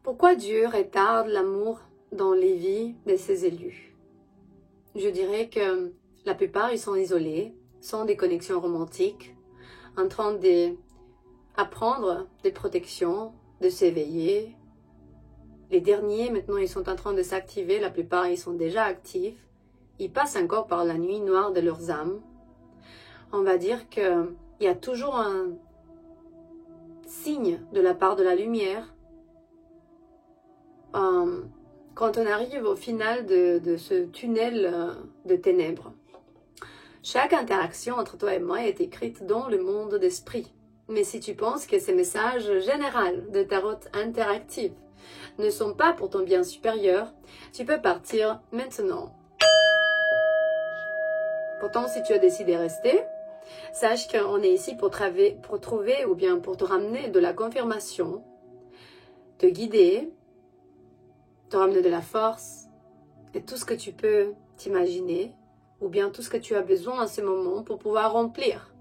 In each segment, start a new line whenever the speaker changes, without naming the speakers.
Pourquoi Dieu retarde l'amour dans les vies de ses élus? Je dirais que la plupart, ils sont isolés, sans des connexions romantiques, en train d'apprendre des protections, de s'éveiller. Les derniers, maintenant, ils sont en train de s'activer. La plupart, ils sont déjà actifs. Ils passent encore par la nuit noire de leurs âmes. On va dire qu'il y a toujours un signe de la part de la lumière. Quand on arrive au final de ce tunnel de ténèbres. Chaque interaction entre toi et moi est écrite dans le monde d'esprit. Mais si tu penses que ces messages généraux de tarot interactifs ne sont pas pour ton bien supérieur, tu peux partir maintenant. Pourtant, si tu as décidé de rester, sache qu'on est ici pour trouver ou bien pour te ramener de la confirmation, te guider, te ramener de la force et tout ce que tu peux t'imaginer ou bien tout ce que tu as besoin en ce moment pour pouvoir remplir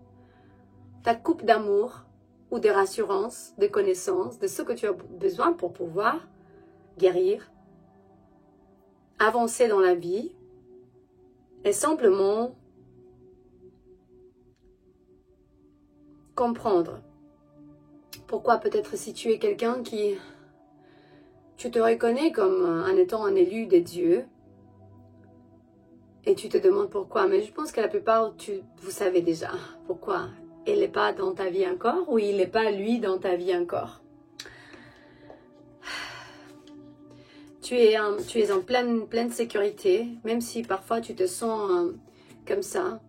ta coupe d'amour ou de rassurance, de connaissance, de ce que tu as besoin pour pouvoir guérir, avancer dans la vie et simplement comprendre pourquoi peut-être si tu es quelqu'un qui tu te reconnais comme en étant un élu des dieux et tu te demandes pourquoi, mais je pense que la plupart, vous savez déjà pourquoi. Il n'est pas dans ta vie encore ou il n'est pas lui dans ta vie encore. Tu es en pleine sécurité, même si parfois tu te sens comme ça.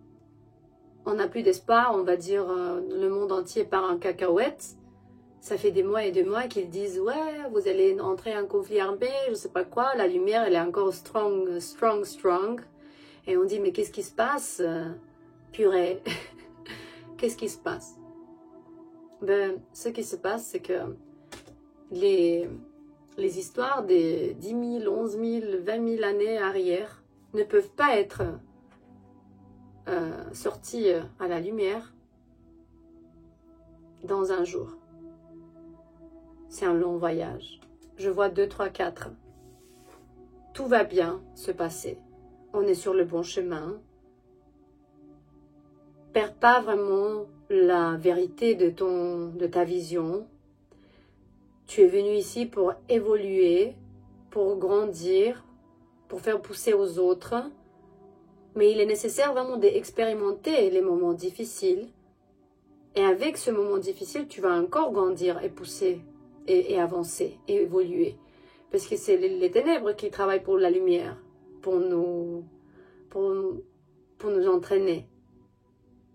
On n'a plus d'espoir, on va dire le monde entier part en cacahuète. Ça fait des mois et des mois qu'ils disent « Ouais, vous allez entrer en conflit armé, je sais pas quoi, la lumière elle est encore strong. » Et on dit « Mais qu'est-ce qui se passe purée, qu'est-ce qui se passe ?» Ben, ce qui se passe, c'est que les histoires des 10 000, 11 000, 20 000 années arrière ne peuvent pas être sorties à la lumière dans un jour. C'est un long voyage. Je vois 2, 3, 4. Tout va bien se passer. On est sur le bon chemin. Perds pas vraiment la vérité de ta vision. Tu es venu ici pour évoluer, pour grandir, pour faire pousser aux autres. Mais il est nécessaire vraiment d'expérimenter les moments difficiles. Et avec ce moment difficile, tu vas encore grandir et pousser. Et avancer, et évoluer. Parce que c'est les ténèbres qui travaillent pour la lumière, pour nous entraîner.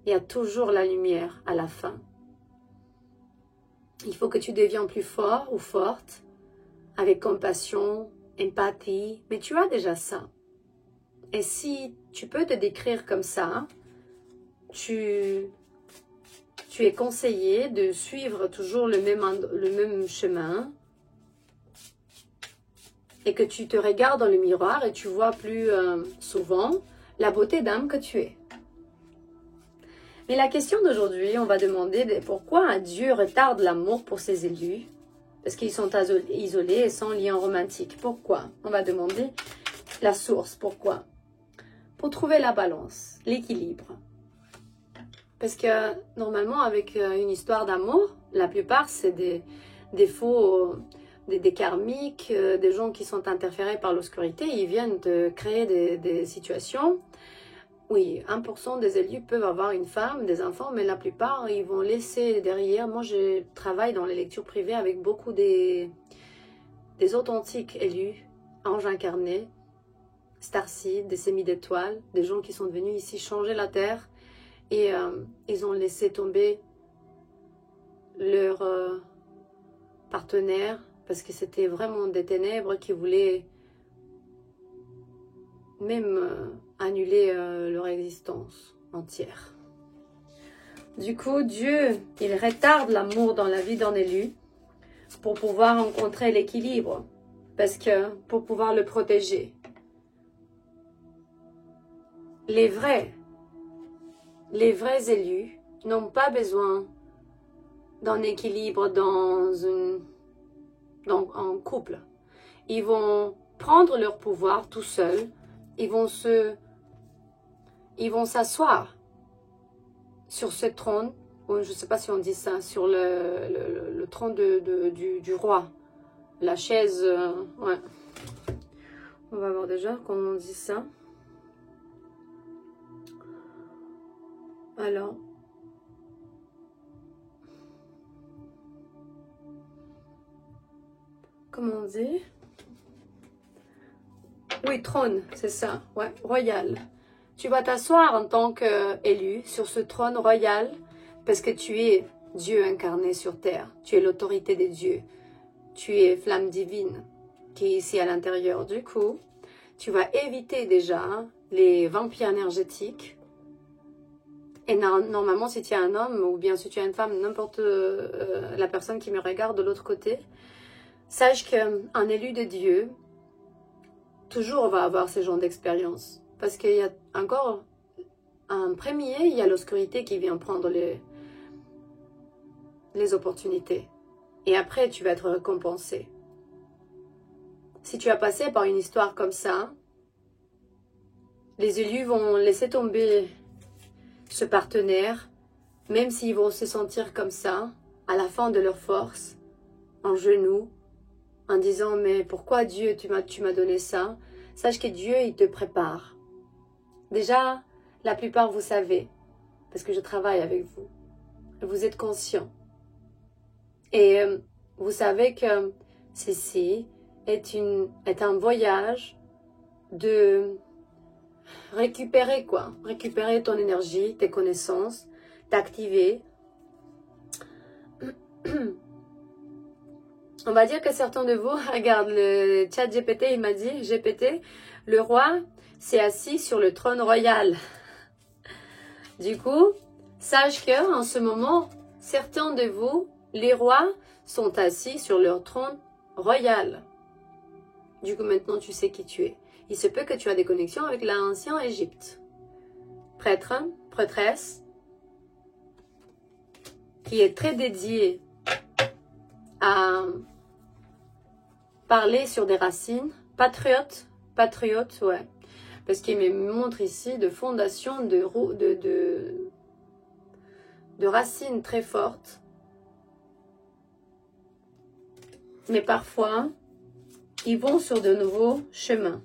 Il y a toujours la lumière à la fin. Il faut que tu deviens plus fort ou forte, avec compassion, empathie, mais tu as déjà ça. Et si tu peux te décrire comme ça, tu es conseillé de suivre toujours le même chemin et que tu te regardes dans le miroir et tu vois plus souvent la beauté d'âme que tu es. Mais la question d'aujourd'hui, on va demander pourquoi Dieu retarde l'amour pour ses élus, parce qu'ils sont isolés et sans lien romantique. Pourquoi? On va demander la source. Pourquoi? Pour trouver la balance, l'équilibre. Parce que normalement, avec une histoire d'amour, la plupart, c'est des faux, des karmiques, des gens qui sont interférés par l'obscurité. Ils viennent de créer des situations. Oui, 1% des élus peuvent avoir une femme, des enfants, mais la plupart, ils vont laisser derrière. Moi, je travaille dans les lectures privées avec beaucoup des authentiques élus, anges incarnés, starseeds, des sémis d'étoiles, des gens qui sont venus ici changer la terre. Et ils ont laissé tomber leur partenaire parce que c'était vraiment des ténèbres qui voulaient même annuler leur existence entière. Du coup, Dieu, il retarde l'amour dans la vie d'un élu pour pouvoir rencontrer l'équilibre, parce que pour pouvoir le protéger. Les vrais élus n'ont pas besoin d'un équilibre dans donc en couple. Ils vont prendre leur pouvoir tout seuls. Ils vont s'asseoir sur ce trône, ou je ne sais pas si on dit ça, sur le trône du roi. La chaise, ouais. On va voir déjà comment on dit ça. Alors. Comment on dit? Oui, trône, c'est ça, ouais, royal. Tu vas t'asseoir en tant qu'élu sur ce trône royal parce que tu es Dieu incarné sur terre. Tu es l'autorité des dieux. Tu es flamme divine qui est ici à l'intérieur. Du coup, tu vas éviter déjà les vampires énergétiques. Et normalement, si tu es un homme ou bien si tu es une femme, n'importe la personne qui me regarde de l'autre côté, sache qu'un élu de Dieu, toujours va avoir ce genre d'expérience. Parce qu'il y a encore un premier, il y a l'obscurité qui vient prendre les opportunités. Et après, tu vas être récompensé. Si tu as passé par une histoire comme ça, les élus vont laisser tomber ce partenaire, même s'ils vont se sentir comme ça, à la fin de leur force, en genoux, en disant « Mais pourquoi Dieu, tu m'as donné ça ?» Sache que Dieu, il te prépare. Déjà, la plupart, vous savez, parce que je travaille avec vous. Vous êtes conscients. Et vous savez que ceci est un voyage de récupérer quoi. Récupérer ton énergie, tes connaissances, t'activer. On va dire que certains de vous, regarde, le chat GPT, il m'a dit, GPT, le roi s'est assis sur le trône royal. Du coup, sache que en ce moment, certains de vous, les rois, sont assis sur leur trône royal. Du coup, maintenant, tu sais qui tu es. Il se peut que tu aies des connexions avec l'ancien Égypte. Prêtre, prêtresse, qui est très dédié à parler sur des racines. Patriote, ouais. Parce qu'il me montre ici de fondations de racines très fortes. Mais parfois, ils vont sur de nouveaux chemins.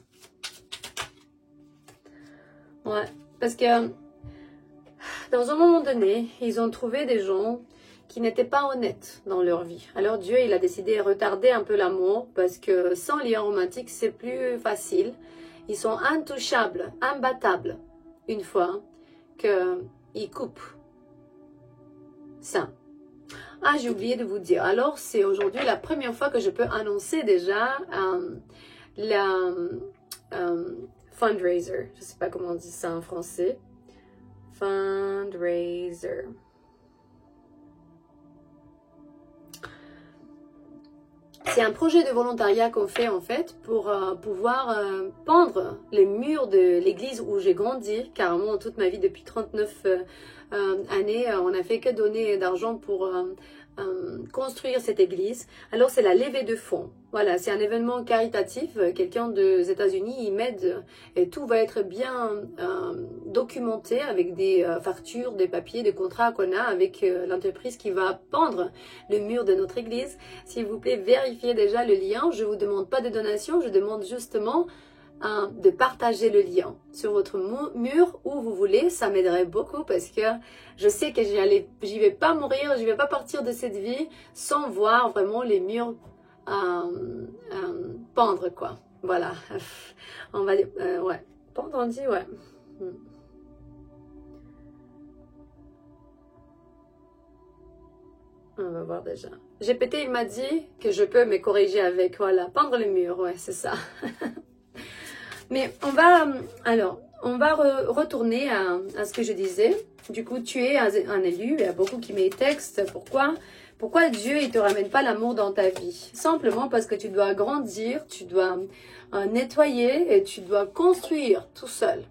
Ouais, parce que dans un moment donné, ils ont trouvé des gens qui n'étaient pas honnêtes dans leur vie. Alors Dieu, il a décidé de retarder un peu l'amour parce que sans lien romantique, c'est plus facile. Ils sont intouchables, imbattables, une fois qu'ils coupent ça. Ah, j'ai oublié de vous dire. Alors, c'est aujourd'hui la première fois que je peux annoncer déjà la fundraiser. Je ne sais pas comment on dit ça en français. Fundraiser. C'est un projet de volontariat qu'on fait en fait pour pouvoir pendre les murs de l'église où j'ai grandi. Carrément, toute ma vie, depuis 39 années, on n'a fait que donner d'argent pour construire cette église. Alors, c'est la levée de fonds. Voilà, c'est un événement caritatif. Quelqu'un des États-Unis, il m'aide et tout va être bien documenté avec des factures, des papiers, des contrats qu'on a avec l'entreprise qui va pendre le mur de notre église. S'il vous plaît, vérifiez déjà le lien. Je ne vous demande pas de donation, je demande justement de partager le lien sur votre mur où vous voulez. Ça m'aiderait beaucoup parce que je sais que j'y vais pas mourir, je vais pas partir de cette vie sans voir vraiment les murs pendre quoi. Voilà. On va ouais. Pendre on dit ouais. On va voir déjà. GPT il m'a dit que je peux me corriger avec voilà, pendre les murs, ouais, c'est ça. Mais on va retourner à ce que je disais. Du coup, tu es un élu, il y a beaucoup qui me textent. Pourquoi Dieu il te ramène pas l'amour dans ta vie? Simplement parce que tu dois grandir, tu dois nettoyer et tu dois construire tout seul.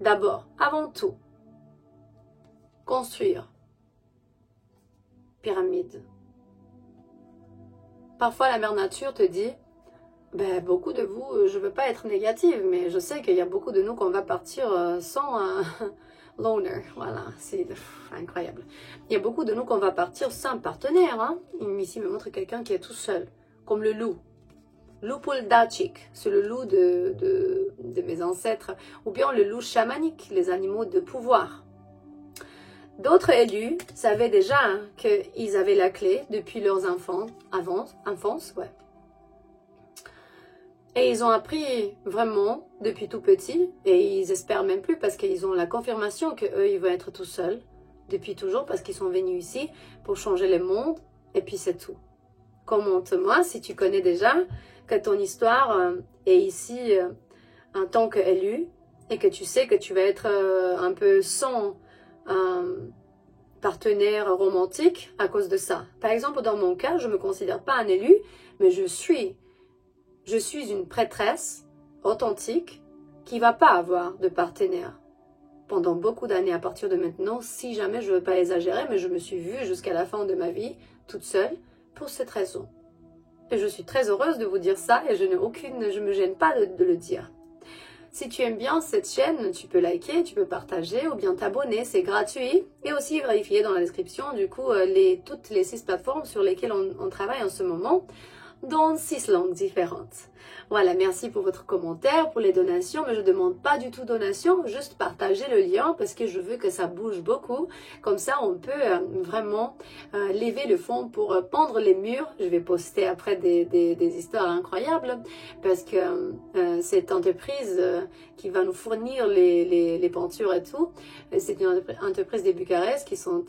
D'abord, avant tout, construire. Pyramide. Parfois, la mère nature te dit, ben, beaucoup de vous, je veux pas être négative, mais je sais qu'il y a beaucoup de nous qu'on va partir sans un loner. Voilà, c'est incroyable. Il y a beaucoup de nous qu'on va partir sans partenaire. Hein. Ici, il me montre quelqu'un qui est tout seul, comme le loup. Lupul Dachik, c'est le loup de mes ancêtres, ou bien le loup chamanique, les animaux de pouvoir. D'autres élus savaient déjà hein, qu'ils avaient la clé depuis leurs enfance, ouais. Et ils ont appris vraiment depuis tout petit, et ils espèrent même plus parce qu'ils ont la confirmation qu'eux, ils vont être tout seuls depuis toujours parce qu'ils sont venus ici pour changer le monde, et puis c'est tout. Commente-moi si tu connais déjà que ton histoire est ici en tant qu'élu et que tu sais que tu vas être un peu sans partenaire romantique à cause de ça. Par exemple, dans mon cas, je ne me considère pas un élu, mais je suis une prêtresse authentique qui ne va pas avoir de partenaire pendant beaucoup d'années à partir de maintenant, si jamais je ne veux pas exagérer, mais je me suis vue jusqu'à la fin de ma vie toute seule pour cette raison. Et je suis très heureuse de vous dire ça et je me gêne pas de le dire. Si tu aimes bien cette chaîne, tu peux liker, tu peux partager ou bien t'abonner, c'est gratuit. Et aussi vérifier dans la description du coup toutes les 6 plateformes sur lesquelles on travaille en ce moment, dans 6 langues différentes. Voilà, merci pour votre commentaire, pour les donations, mais je ne demande pas du tout donation, juste partager le lien parce que je veux que ça bouge beaucoup. Comme ça, on peut vraiment lever le fond pour pendre les murs. Je vais poster après des histoires incroyables parce que cette entreprise qui va nous fournir les peintures et tout, c'est une entreprise de Bucarest qui sont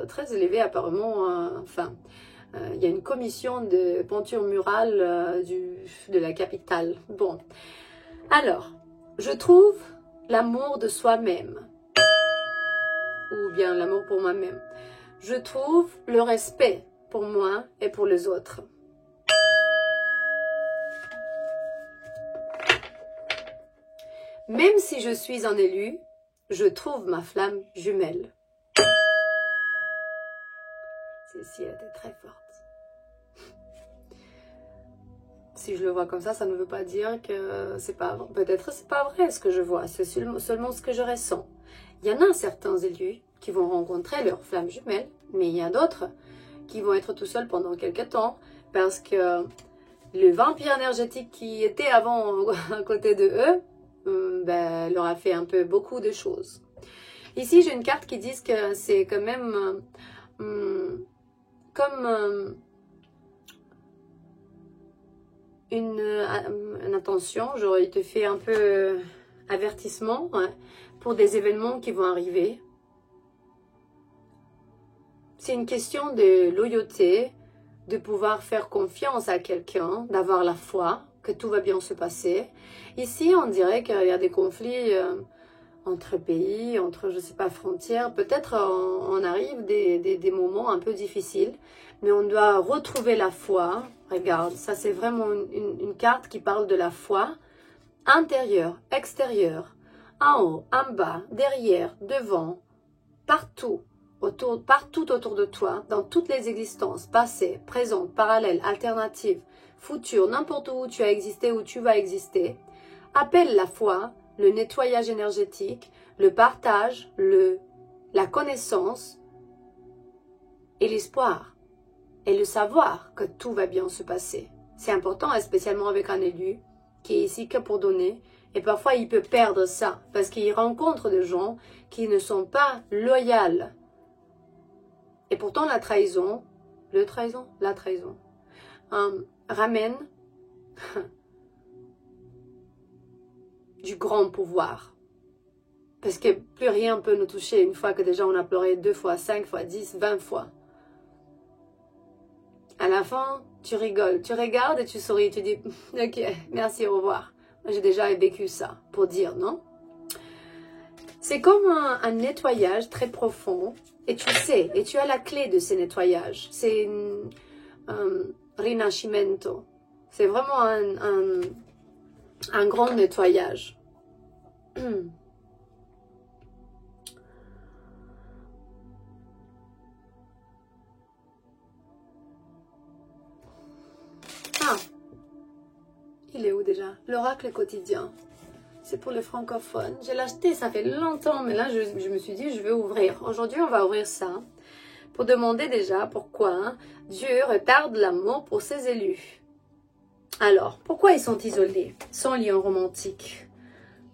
très élevées apparemment, il y a une commission de peinture murale de la capitale. Bon, alors, je trouve l'amour de soi-même, ou bien l'amour pour moi-même. Je trouve le respect pour moi et pour les autres. Même si je suis un élu, je trouve ma flamme jumelle. Celle-ci était très forte. Si je le vois comme ça ne veut pas dire que c'est pas vrai. Peut-être c'est pas vrai ce que je vois, c'est seulement ce que je ressens. Il y en a certains élus qui vont rencontrer leur flamme jumelle, mais il y a d'autres qui vont être tout seuls pendant quelques temps parce que le vampire énergétique qui était avant à côté de eux, leur a fait un peu beaucoup de choses. Ici, j'ai une carte qui dit que c'est quand même comme une attention, genre il te fait un peu avertissement pour des événements qui vont arriver. C'est une question de loyauté, de pouvoir faire confiance à quelqu'un, d'avoir la foi que tout va bien se passer. Ici, on dirait qu'il y a des conflits entre pays, entre, je sais pas, frontières. Peut-être on arrive des moments un peu difficiles, mais on doit retrouver la foi. Regarde, ça c'est vraiment une carte qui parle de la foi intérieure, extérieure, en haut, en bas, derrière, devant, partout autour de toi, dans toutes les existences, passées, présentes, parallèles, alternatives, futures, n'importe où tu as existé, où tu vas exister. Appelle la foi, le nettoyage énergétique, le partage, la connaissance et l'espoir et le savoir que tout va bien se passer. C'est important, et spécialement avec un élu qui est ici que pour donner. Et parfois, il peut perdre ça parce qu'il rencontre des gens qui ne sont pas loyaux. Et pourtant, la trahison ramène du grand pouvoir. Parce que plus rien ne peut nous toucher une fois que déjà on a pleuré 2 fois, 5 fois, 10, 20 fois. À la fin, tu rigoles, tu regardes et tu souris, tu dis « Ok, merci, au revoir ». J'ai déjà vécu ça, pour dire, non? C'est comme un nettoyage très profond, et tu sais, et tu as la clé de ces nettoyages. C'est un rinascimento. C'est vraiment un grand nettoyage. Ah, il est où déjà? L'oracle quotidien. C'est pour les francophones. Je l'ai acheté, ça fait longtemps, mais là, je me suis dit, je vais ouvrir. Aujourd'hui, on va ouvrir ça pour demander déjà pourquoi Dieu retarde l'amour pour ses élus. Alors, pourquoi ils sont isolés, sans lien romantique?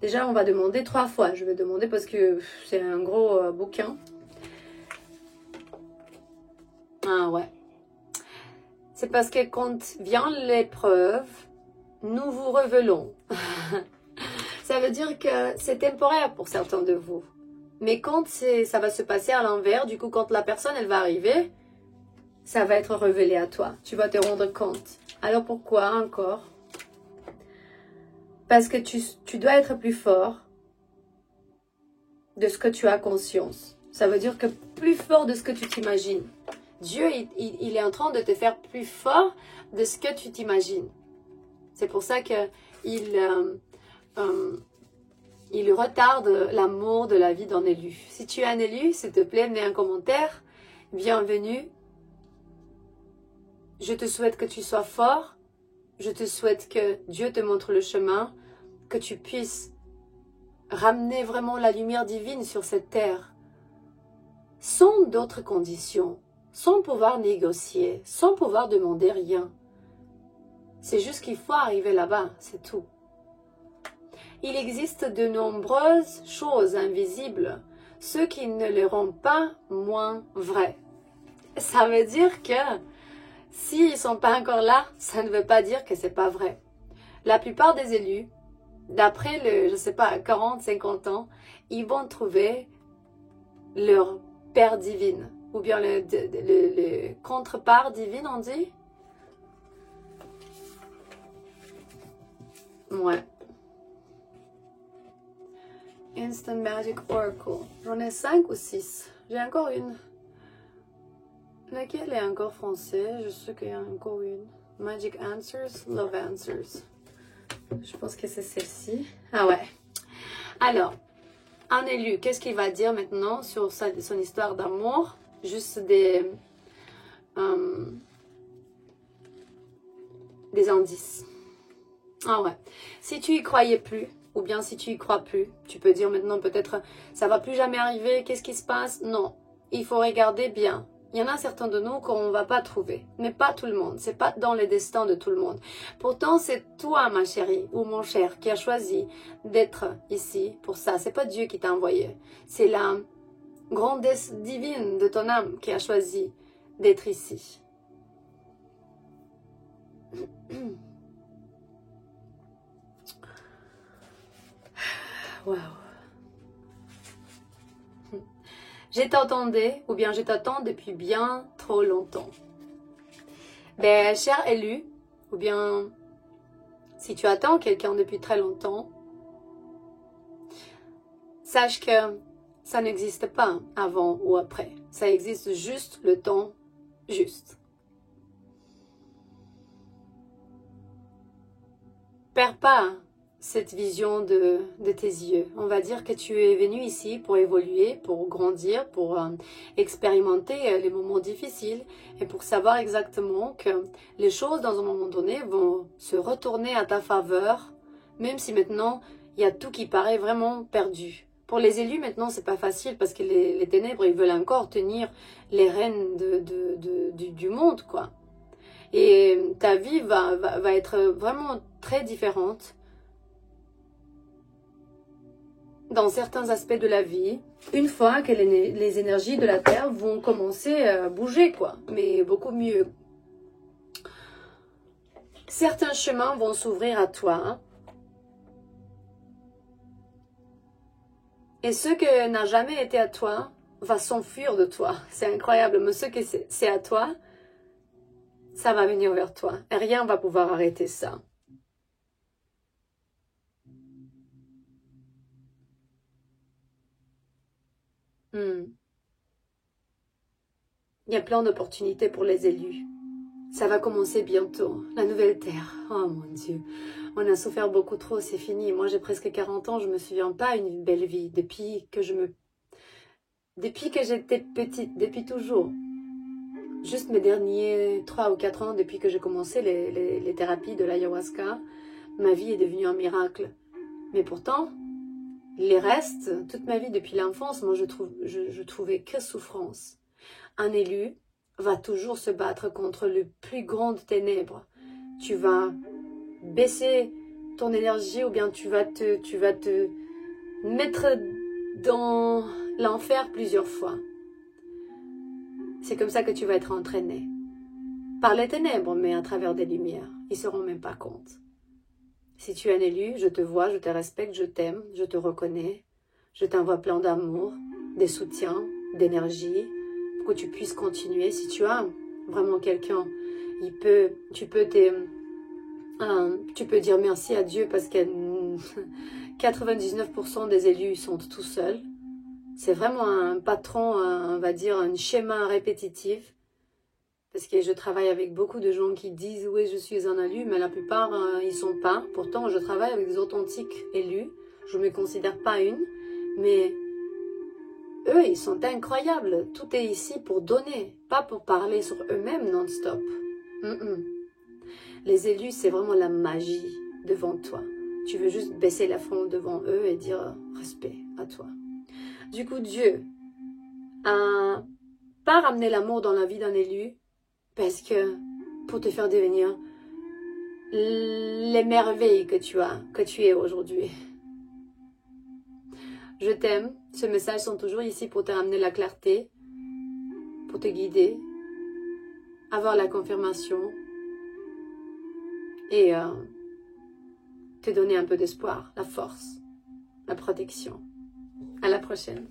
Déjà, on va demander 3 fois. Je vais demander parce que c'est un gros bouquin. Ah ouais. C'est parce que quand vient l'épreuve, nous vous révélons. Ça veut dire que c'est temporaire pour certains de vous. Mais quand ça va se passer à l'envers, du coup, quand la personne, elle va arriver, ça va être révélé à toi. Tu vas te rendre compte. Alors pourquoi encore? Parce que tu dois être plus fort de ce que tu as conscience. Ça veut dire que plus fort de ce que tu t'imagines. Dieu, il est en train de te faire plus fort de ce que tu t'imagines. C'est pour ça qu'il il retarde l'amour de la vie d'un élu. Si tu es un élu, s'il te plaît, mets un commentaire. Bienvenue. Je te souhaite que tu sois fort. Je te souhaite que Dieu te montre le chemin, que tu puisses ramener vraiment la lumière divine sur cette terre, sans d'autres conditions, sans pouvoir négocier, sans pouvoir demander rien. C'est juste qu'il faut arriver là-bas, c'est tout. Il existe de nombreuses choses invisibles, ce qui ne les rend pas moins vraies. Ça veut dire que s'ils ne sont pas encore là, ça ne veut pas dire que c'est pas vrai. La plupart des élus, d'après je sais pas, 40, 50 ans, ils vont trouver leur père divine, ou bien le contrepart divine, on dit? Ouais. Instant Magic Oracle. J'en ai 5 ou 6. J'ai encore une. Laquelle est encore français? Je sais qu'il y en a encore une. Magic Answers, Love Answers. Je pense que c'est celle-ci. Ah ouais. Alors, un élu, qu'est-ce qu'il va dire maintenant sur son histoire d'amour? Juste des indices. Ah ouais. Si tu y croyais plus, ou bien si tu y crois plus, tu peux dire maintenant peut-être ça va plus jamais arriver, qu'est-ce qui se passe? Non, il faut regarder bien. Il y en a certains de nous qu'on ne va pas trouver, mais pas tout le monde. C'est pas dans le destin de tout le monde. Pourtant, c'est toi, ma chérie ou mon cher, qui a choisi d'être ici pour ça. C'est pas Dieu qui t'a envoyé. C'est la grandesse divine de ton âme qui a choisi d'être ici. Waouh. Je t'attendais, ou bien je t'attends depuis bien trop longtemps. Ben, cher élu, ou bien si tu attends quelqu'un depuis très longtemps, sache que ça n'existe pas avant ou après. Ça existe juste le temps juste. Perds pas cette vision de tes yeux. On va dire que tu es venu ici pour évoluer, pour grandir, pour expérimenter les moments difficiles et pour savoir exactement que les choses dans un moment donné vont se retourner à ta faveur, même si maintenant il y a tout qui paraît vraiment perdu. Pour les élus maintenant c'est pas facile parce que les ténèbres ils veulent encore tenir les rênes du monde quoi. Et ta vie va être vraiment très différente dans certains aspects de la vie, une fois que les énergies de la Terre vont commencer à bouger, quoi, mais beaucoup mieux. Certains chemins vont s'ouvrir à toi, hein. Et ce que n'a jamais été à toi va s'enfuir de toi. C'est incroyable, mais ce que c'est à toi, ça va venir vers toi. Et rien ne va pouvoir arrêter ça. Il y a plein d'opportunités pour les élus. Ça va commencer bientôt, la nouvelle terre. Oh mon Dieu, on a souffert beaucoup trop, c'est fini. Moi j'ai presque 40 ans, je me souviens pas une belle vie depuis que j'étais petite, depuis toujours. juste mes derniers 3 ou 4 ans, depuis que j'ai commencé les thérapies de l'ayahuasca, ma vie est devenue un miracle. Mais pourtant, les restes, toute ma vie depuis l'enfance, moi je trouvais que souffrance. Un élu va toujours se battre contre le plus grand ténèbres. Tu vas baisser ton énergie ou bien tu vas te mettre dans l'enfer plusieurs fois. C'est comme ça que tu vas être entraîné. Par les ténèbres, mais à travers des lumières. Ils ne se rendent même pas compte. Si tu es un élu, je te vois, je te respecte, je t'aime, je te reconnais. Je t'envoie plein d'amour, des soutiens, d'énergie, pour que tu puisses continuer. Si tu as vraiment quelqu'un, tu peux dire merci à Dieu parce que 99% des élus sont tout seuls. C'est vraiment un patron, on va dire, un schéma répétitif. Parce que je travaille avec beaucoup de gens qui disent « oui, je suis un élu », mais la plupart, ils ne sont pas. Pourtant, je travaille avec des authentiques élus. Je ne me considère pas une, mais eux, ils sont incroyables. Tout est ici pour donner, pas pour parler sur eux-mêmes non-stop. Les élus, c'est vraiment la magie devant toi. Tu veux juste baisser la front devant eux et dire « respect à toi ». Du coup, Dieu a pas ramené l'amour dans la vie d'un élu, parce que pour te faire devenir les merveilles que tu es aujourd'hui. Je t'aime. Ces messages sont toujours ici pour te ramener la clarté, pour te guider, avoir la confirmation et te donner un peu d'espoir, la force, la protection. À la prochaine.